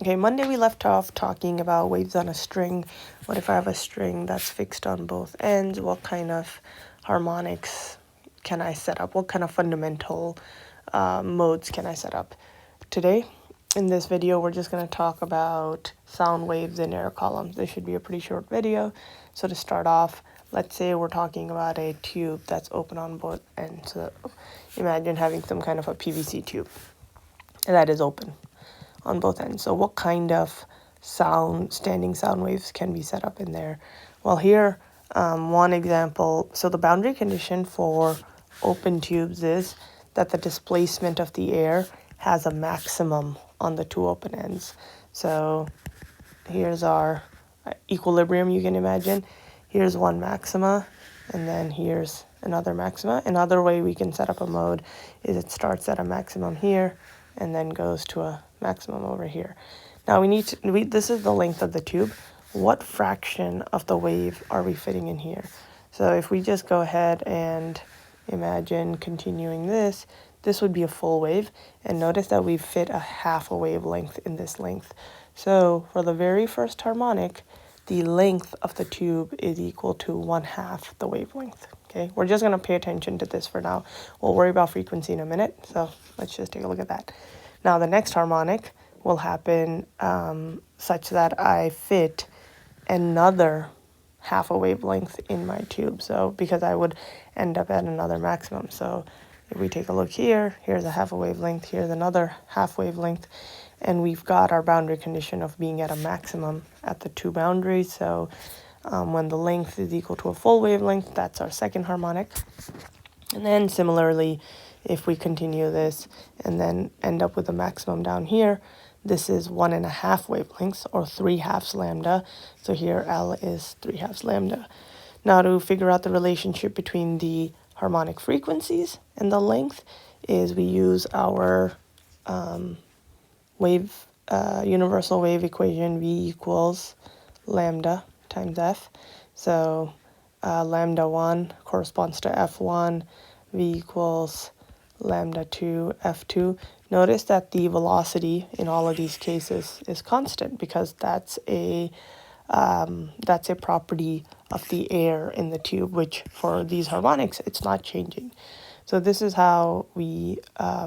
Okay, Monday we left off talking about waves on a string. What if I have a string that's fixed on both ends? What kind of harmonics can I set up? What kind of fundamental modes can I set up? Today, in this video, we're just going to talk about sound waves in air columns. This should be a pretty short video. So to start off, let's say we're talking about a tube that's open on both ends. So imagine having some kind of a PVC tube that is open on both ends. So what kind of standing sound waves can be set up in there? Well, here, one example. So the boundary condition for open tubes is that the displacement of the air has a maximum on the two open ends. So here's our equilibrium, you can imagine. Here's one maxima, and then here's another maxima. Another way we can set up a mode is it starts at a maximum here and then goes to a maximum over here. Now this is the length of the tube. What fraction of the wave are we fitting in here? So if we just go ahead and imagine continuing this would be a full wave. And notice that we've fit a half a wavelength in this length. So for the very first harmonic, the length of the tube is equal to 1/2 the wavelength. Okay, we're just going to pay attention to this for now. We'll worry about frequency in a minute. So let's just take a look at that. Now the next harmonic will happen such that I fit another half a wavelength in my tube. So because I would end up at another maximum. So if we take a look here, here's a half a wavelength, here's another half wavelength, and we've got our boundary condition of being at a maximum at the two boundaries. So when the length is equal to a full wavelength, that's our second harmonic. And then similarly, if we continue this and then end up with a maximum down here, this is 1.5 wavelengths, or 3/2 lambda. So here L is 3/2 lambda. Now to figure out the relationship between the harmonic frequencies and the length is we use our universal wave equation, V equals lambda times F. So lambda 1 corresponds to F1, V equals lambda 2, F2. Notice that the velocity in all of these cases is constant because that's a property of the air in the tube, which for these harmonics, it's not changing. So this is how we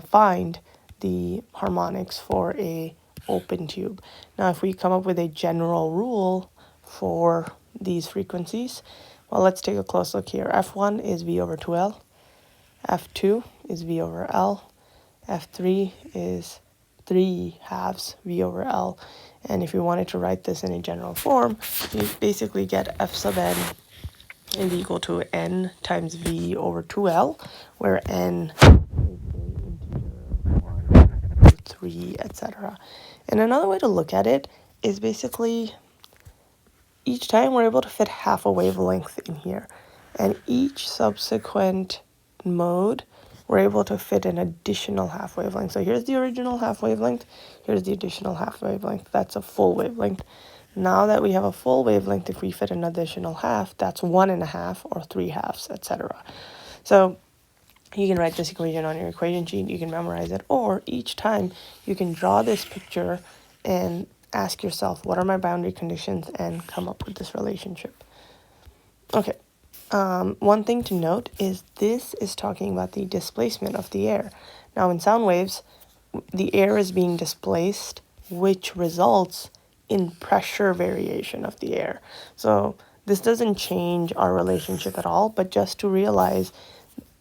find the harmonics for a open tube. Now, if we come up with a general rule for these frequencies, well, let's take a close look here. F1 is V over 2L. F2 is V over L. F3 is 3/2 V over L. And if you wanted to write this in a general form, you basically get F sub n is equal to n times V over 2L, where n is an integer, 1, 2, 3, etc. And another way to look at it is basically each time we're able to fit half a wavelength in here. And each subsequent mode, we're able to fit an additional half wavelength. So here's the original half wavelength. Here's the additional half wavelength. That's a full wavelength. Now that we have a full wavelength, if we fit an additional half, that's 1.5 or 3/2, etc. So you can write this equation on your equation sheet. You can memorize it. Or each time you can draw this picture and ask yourself, what are my boundary conditions, and come up with this relationship. Okay. One thing to note is this is talking about the displacement of the air. Now in sound waves, the air is being displaced, which results in pressure variation of the air. So this doesn't change our relationship at all, but just to realize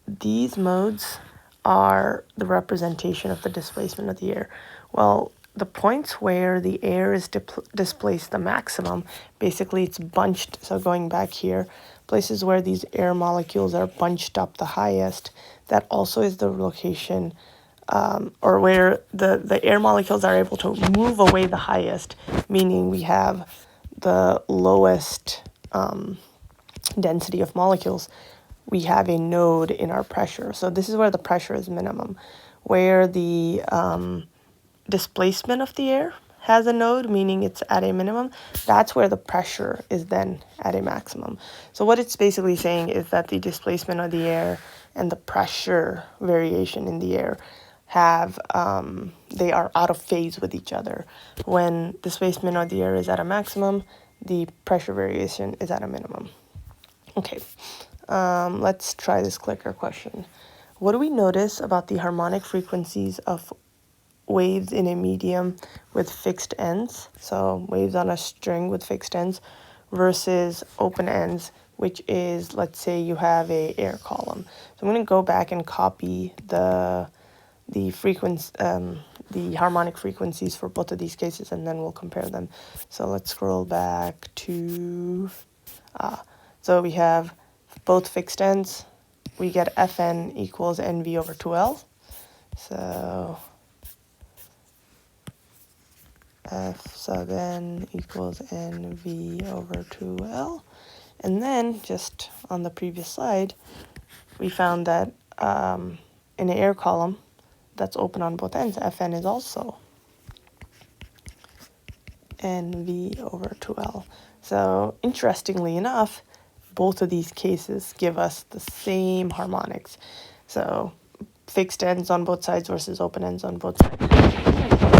these modes are the representation of the displacement of the air. Well, the points where the air is displaced the maximum, basically it's bunched. So going back here, places where these air molecules are bunched up the highest, that also is the location or where the air molecules are able to move away the highest, meaning we have the lowest density of molecules. We have a node in our pressure. So this is where the pressure is minimum. Where the displacement of the air has a node, meaning it's at a minimum, that's where the pressure is then at a maximum. So what it's basically saying is that the displacement of the air and the pressure variation in the air have they are out of phase with each other. When the displacement of the air is at a maximum, the pressure variation is at a minimum. Okay, let's try this clicker question. What do we notice about the harmonic frequencies of waves in a medium with fixed ends, so waves on a string with fixed ends, versus open ends, which is, let's say you have a air column. So I'm going to go back and copy the frequency, the harmonic frequencies for both of these cases, and then we'll compare them. So let's scroll back to, so we have both fixed ends. We get Fn equals Nv over 2L. So F sub n equals Nv over 2L. And then, just on the previous slide, we found that in an air column that's open on both ends, Fn is also Nv over 2L. So, interestingly enough, both of these cases give us the same harmonics. So, fixed ends on both sides versus open ends on both sides.